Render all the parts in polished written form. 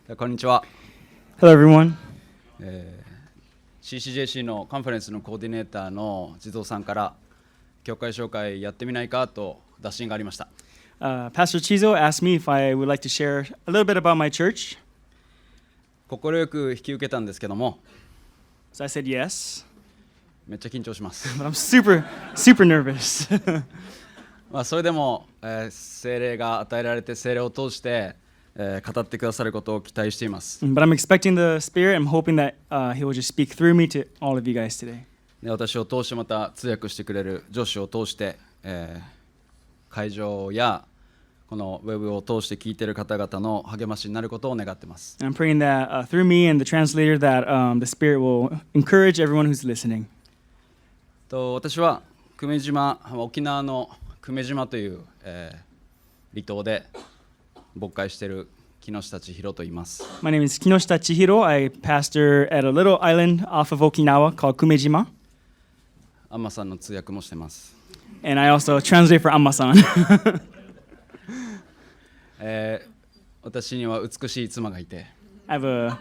こんにちは。Hello, everyone. CCJC のカンファレンスのコーディネーターの地蔵さんから教会紹介やってみないかと打診がありました。Pastor Chizo asked me if I would like to share a little bit about my church. 快く引き受けたんですけども、So I said yes, めっちゃ緊張します。but I'm super nervous. それでも、聖霊が与えられて聖霊を通して、語ってくださることを期待しています。But I'm expecting the Spirit. I'm hoping that He will just speak through me to all of you guys today. で私を通してまた通訳してくれるジョシュを通して、会場やこのウェブを通して聞いている方々の励ましになることを願っています。And I'm praying that through me and the translator that the Spirit will encourage everyone who's listening. 私は久米島、沖縄の久米島という、離島で牧会している木下千尋と言います。My name is Kinoshita Chihiro. I pastor at a little island off of Okinawa called Kumejima. アンマさんの通訳もしてます。And I also translate for Amma-san. 私には美しい妻がいて、I have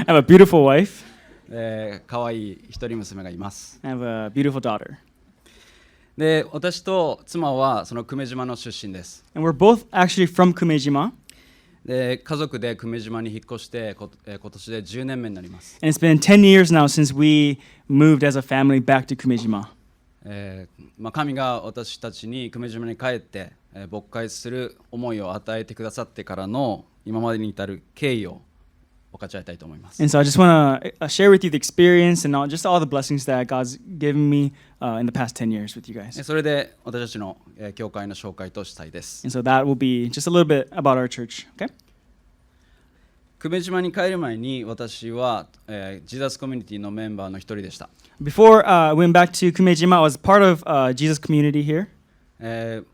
a beautiful wife. 可愛い一人娘がいます。I have a beautiful daughter. で、私と妻はその久米島の出身です。And we're both actually from Kumejima. で、家族で久米島に引っ越して今年で10年目になります。And it's been 10 years now since we moved as a family back to Kumejima. 神が私たちに久米島に帰って、牧会する思いを与えてくださってからの今までに至る経緯を分かち合いたいと思います。And so I just want to share with you the experience and just all the blessings that God's given me in the past 10 years with you guys. それで私たちの教会の紹介としたいです。And so that will be just a little bit about our church, okay? 久米島に帰る前に私は、ジーザスコミュニティのメンバーの一人でした。Before I went back to Kumejima, I was part of Jesus community here.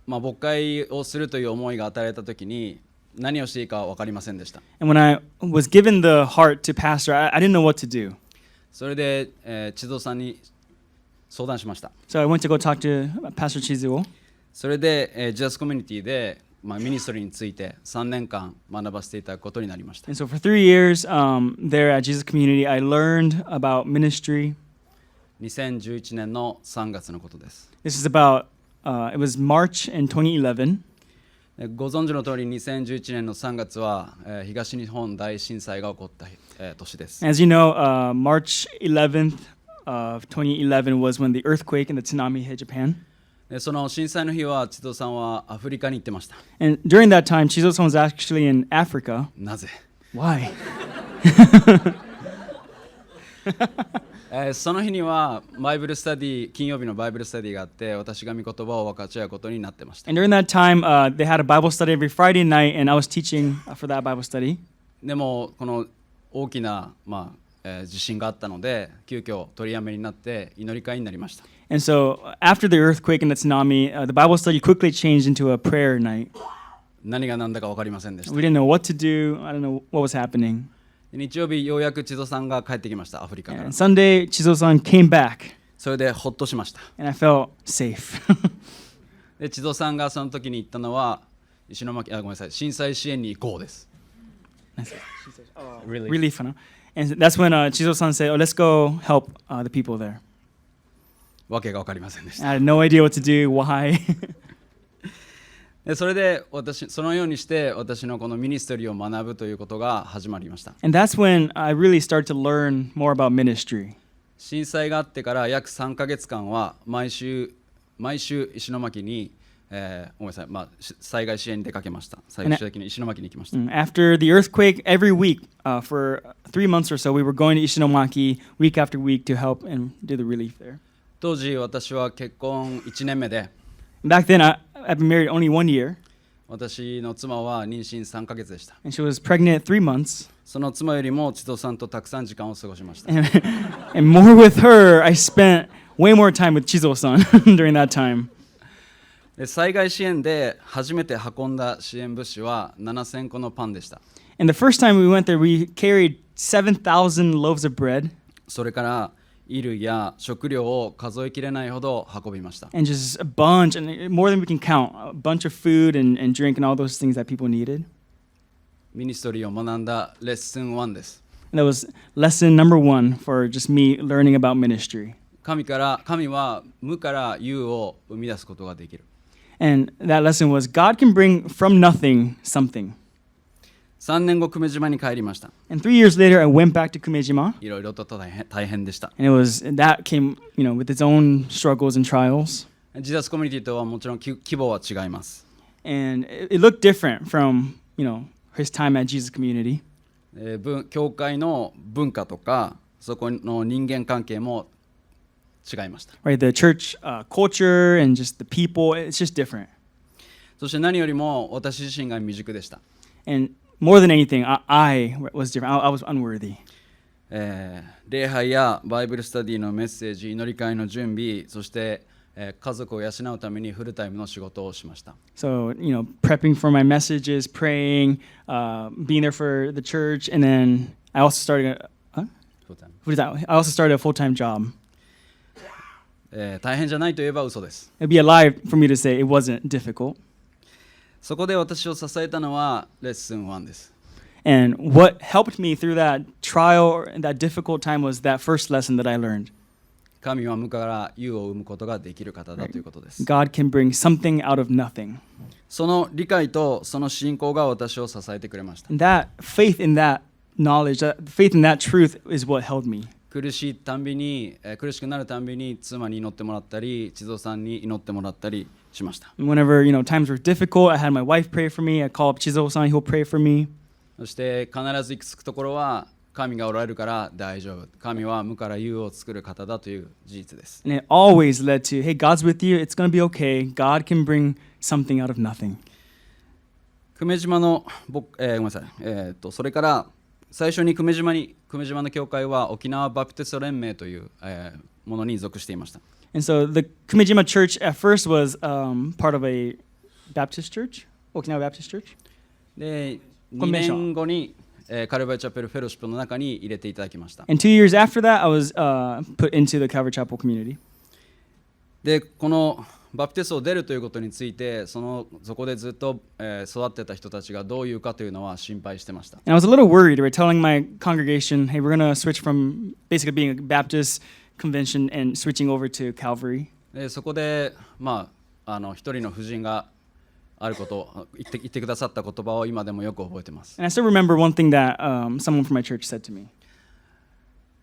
牧会をするという思いが与えられたときに何をしていいか分かりませんでした。And when I was given the heart to pastor, I didn't know what to do. それで、千蔵さんに相談しました。So I went to go talk to Pastor Chizuo. それで、ジーザスコミュニティで、ミニストリーについて3年間学ばせていただくことになりました。And so for 3 years there at Jesus community, I learned about ministry. 2011年の3月のことです。This is about, it was March in 2011. ご存知の通り2011年の3月は、東日本大震災が起こった、年です。As you know, March 11th of 2011 was when the earthquake and the tsunami hit Japan. その震災の日は千蔵さんはアフリカに行ってました。And during that time, Chizo-san was actually in Africa. なぜ？ Why? その日にはバイブルスタディ、金曜日のバイブルスタディがあって、私が御言葉を分かち合うことになってました。And during that time, they had a Bible study every Friday night, and I was teaching for that Bible study. でもこの大きな、地震があったので、急遽取りやめになって祈り会になりました。And so after the earthquake and the tsunami, the Bible study quickly changed into a prayer night. 何が何だか分かりませんでした。We didn't know what to do. I don't know what was happening. 日曜日ようやく千蔵さんが帰ってきました、アフリカから。And Sunday, Chizo-san came back. それでほっとしました。And I felt safe. で、千蔵さんがその時に言ったのは、震災支援に行こうです。Relief, no? And that's when Chizo-san said, "Oh, let's go help the people there." わけが分かりませんでした。I had no idea what to do, why. でそれでそのようにして私のこのミニストリーを学ぶということが始まりました。And that's when I really started to learn more about ministry. 震災があってから約3ヶ月間は毎週石巻に、災害支援に出かけました。最終的に石巻に行きました。After the earthquake, every week for 3 months or so, we were going to Ishinomaki week after week to help and do the relief there. 当時私は結婚1年目で、Back then, I've been married only 1 year. 私の妻は妊娠3ヶ月でした。And she was pregnant 3 months. その妻よりも千蔵さんとたくさん時間を過ごしました。And more with her, I spent way more time with Chizo-san during that time. で災害支援で初めて運んだ支援物資は7000個のパンでした。And the first time we went there, we carried 7,000 loaves of bread. それから衣類や食料を数えきれないほど運びました。And just a bunch, and more than we can count, a bunch of food and drink and all those things that people needed. ミニストリーを学んだレッスン1です。And that was lesson number 1 for just me learning about ministry. 神は無から有を生み出すことができる。And that lesson was God can bring from nothing something. 3年後、久米島に帰りました。And 3 years later, I went back to Kumejima. いろいろと大変でした。And that came, with its own struggles and trials. 自殺コミュニティとはもちろん規模は違います。And it looked different from, his time at Jesus Community. 教会の文化とか、そこの人間関係も違いました。Right, the church culture and just the people, it's just different. そして何よりも私自身が未熟でした。And more than anything, I was different. I was unworthy. 礼拝やバイブルスタディのメッセージ、祈り会の準備、そして、家族を養うためにフルタイムの仕事をしました。So, prepping for my messages, praying, being there for the church, and then I also started a full-time job. 大変じゃないと言えば嘘です。It'd be a lie for me to say it wasn't difficult. そこで私を支えたのはレッスン1です。And what helped me through that trial and that difficult time was that first lesson that I learned. 神は無から有を生むことができる方だということです。God can bring something out of nothing. その理解とその信仰が私を支えてくれました。And that faith in that knowledge, that faith in that truth is what held me. 苦しくなるたんびに妻に祈ってもらったり、千蔵さんに祈ってもらったりしました。Whenever, times were difficult, I had my wife pray for me. I call up Chihiro-san, he'll pray for me. そして必ず行き着くところは神がおられるから大丈夫。神は無から有を作る方だという事実です。And it always led to, hey, God's with you. It's going to be okay. God can bring something out of nothing. 久米島のごめんなさい。それから最初に久米島の教会は沖縄バプテスト連盟という、ものに属していました。And so the Kumejima Church at first was part of a Baptist church, Okinawa Baptist Church. で、2年後に、カルバリーチャペルフェローシップの中に入れていただきました。And 2 years after that, I was put into the Calvary Chapel community. で、このバプテストを出るということについて、そこでずっと、育ってた人たちがどういうかというのは心配してました。And I was a little worried. We're telling my congregation, hey, we're going to switch from basically being a Baptist convention and switching over to Calvary. で、そこで、一人の夫人があることを言ってくださった言葉を今でもよく覚えてます。And I still remember one thing that someone from my church said to me.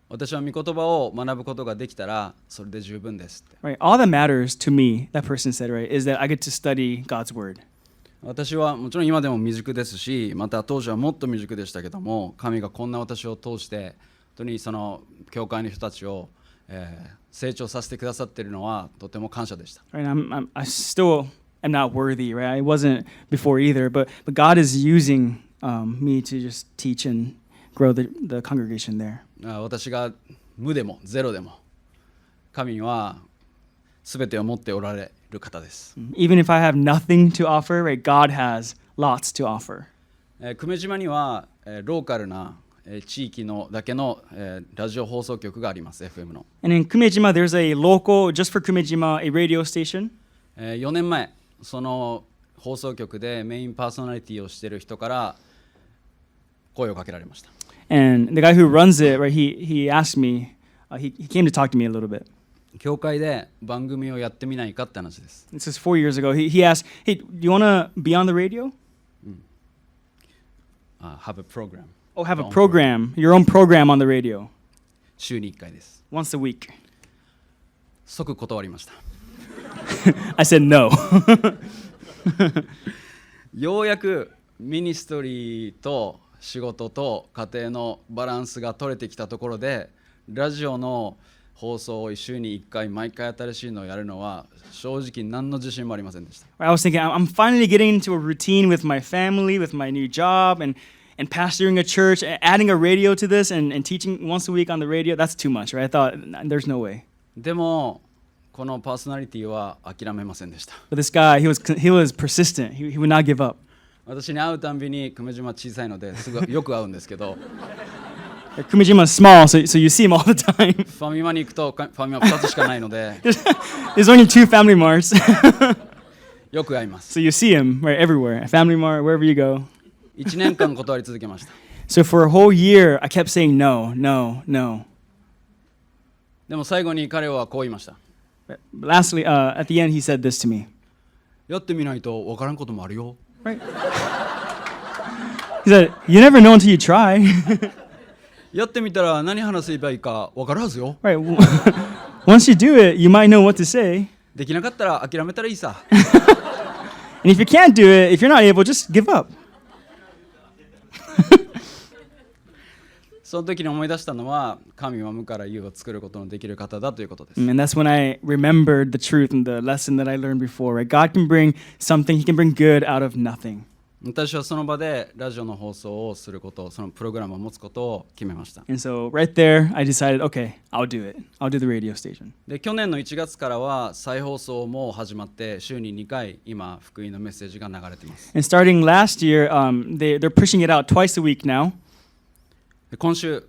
私は御言葉を学ぶことができたらそれで十分ですって。Right, all that matters to me, that person said, right, is that I get to study God's word. 私はもちろん今でも未熟ですし、また当時はもっと未熟でしたけども、神がこんな私を通して本当にその教会の人たちを、成長させてくださっているのはとても感謝でした。Right, I still am not worthy, right? I wasn't before either, but God is using me to just teach and grow the congregation there. 私が無でもゼロでも神は全てを持っておられる方です。Even if I have nothing to offer, right, God has lots to offer. 久米島には、ローカルな、地域のだけの、ラジオ放送局があります。 FM の。And in Kumejima, there's a local, just for Kumejima, a radio station. 4年前その放送局でメインパーソナリティをしている人から声をかけられました。And the guy who runs it, right, he asked me, he came to talk to me a little bit. 教会で番組をやってみないかって話です。This is 4 years ago. He asked, hey, do you want to be on the radio? Have a program. Oh, have a program, your own program on the radio. 週に1回です。Once a week. 即断りました。I said no. ようやくミニストリーと仕事と家庭のバランスが取れてきたところでラジオの放送を週に1回毎回新しいのをやるのは正直何の自信もありませんでした。I was thinking, I'm finally getting into a routine with my family, with my new job, and pastoring a church, adding a radio to this, and teaching once a week on the radio. That's too much, right? I thought, there's no way. でもこのパーソナリティは諦めませんでした。But this guy, he was persistent. He would not give up. 私に会うたんびに久米島小さいのですぐよく会うんですけどKumejima is small, so you see him all the time. ファミマに行くとファミマ2つしかないのでThere's only 2 family marts. よく会います。 So you see him right everywhere. Family mart, wherever you go. 1年間断り続けました。So for a whole year, I kept saying no, no, no. でも最後に彼はこう言いました。Lastly, at the end, he said this to me. やってみないと分からんこともあるよ。Right? He said, "You never know until you try." やってみたら何話せばいいか分かるはずよ。Right? Once you do it, you might know what to say. できなかったら諦めたらいいさ。And if you can't do it, if you're not able, just give up. その時に思い出したのは、神は無から有を作ることのできる方だということです。And that's when I remembered the truth and the lesson that I learned before. Right? God can bring something, He can bring good out of nothing. 私はその場でラジオの放送をすること、そのプログラムを持つことを決めました。 And so right there, I decided, okay, I'll do it. I'll do the radio station. で、去年の1月からは再放送も始まって、週に2回今福音のメッセージが流れています。 And starting last year, they're pushing it out twice a week now. で今週、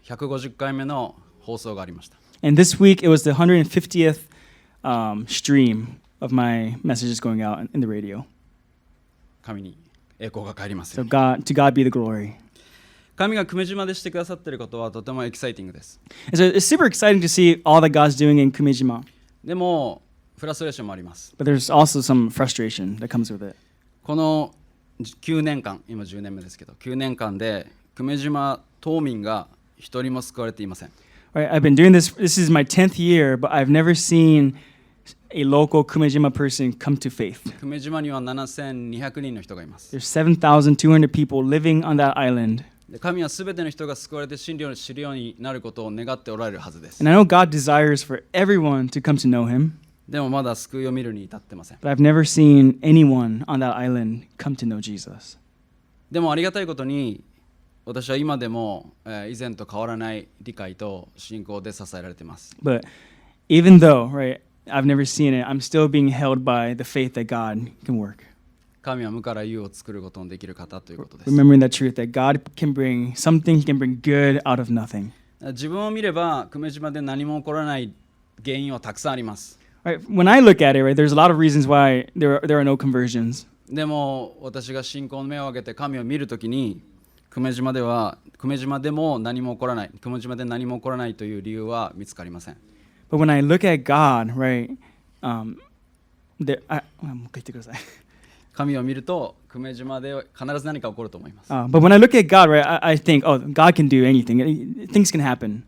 150回目の放送がありました。 And this week, it was the 150th stream of my messages going out in the radio. 神に栄光が帰ります So ように。 to God be the glory. 神が久米島でしてくださっていることはとてもエキサイティングです。 And so it's super exciting to see all that God's doing in Kumejima. でもフラストレーションもあります。 But there's also some frustration that comes with it. この9年間、今10年目ですけど、9年間で久米島島民が一人も救われていません。 Right, I've been doing this. This is my 10th year, but I've never seen a local Kumejima person come to faith. 久米島には7200人の人がいます。 There's 7,200 people living on that island. で神はすべての人が救われて真理を知るようになることを願っておられるはずです。 And I know God desires for everyone to come to know Him, でもまだ救いを見るに至ってません。 but I've never seen anyone on that island come to know Jesus. でもありがたいことに私は今でも、以前と変わらない理解と信仰で支えられています。 But even though, right, I've never seen it, I'm still being held by the faith that God can work. 神は無から有を作ることのできる方ということです。 Remembering that truth that God can bring something, He can bring good out of nothing. 自分を見れば久米島で何も起こらない原因はたくさんあります。 Right, when I look at it, right, there's a lot of reasons why there are no conversions. でも私が信仰の目を上げて神を見るときに久米島でも何も起こらない、久米島で何も起こらないという理由は見つかりません。 But when I look at God, right, もう一回言ってください。神を見ると久米島で必ず何か起こると思います。 But when I look at God, right, I think, oh, God can do anything. Things can happen.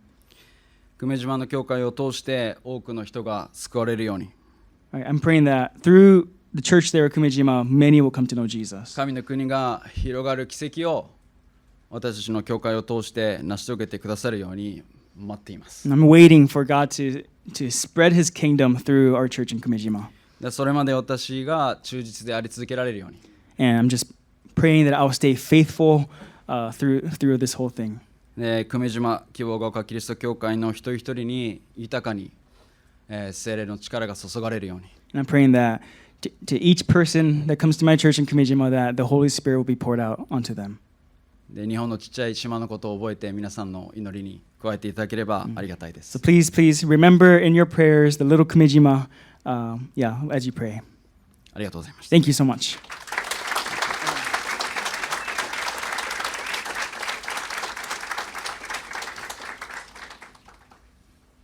久米島の教会を通して多くの人が救われるように。 Right, I'm praying that through the church there at Kumejima, many will come to know Jesus. 神の国が広がる奇跡を私たちの教会を通して成し遂げてくださるように待っています。 And I'm waiting for God to spread His kingdom through our church in Kumejima. でそれまで私が忠実であり続けられるように。 And I'm just praying that I will stay faithful through this whole thing. で久米島希望が丘キリスト教会の一人一人に豊かに、聖霊の力が注がれるように。 And I'm praying that to each person that comes to my church in Kumejima, that the Holy Spirit will be poured out onto them. で日本のちっちゃい島のことを覚えて皆さんの祈りに加えていただければありがたいです。 So please remember in your prayers the little Kumejima, as you pray. ありがとうございました。 Thank you so much.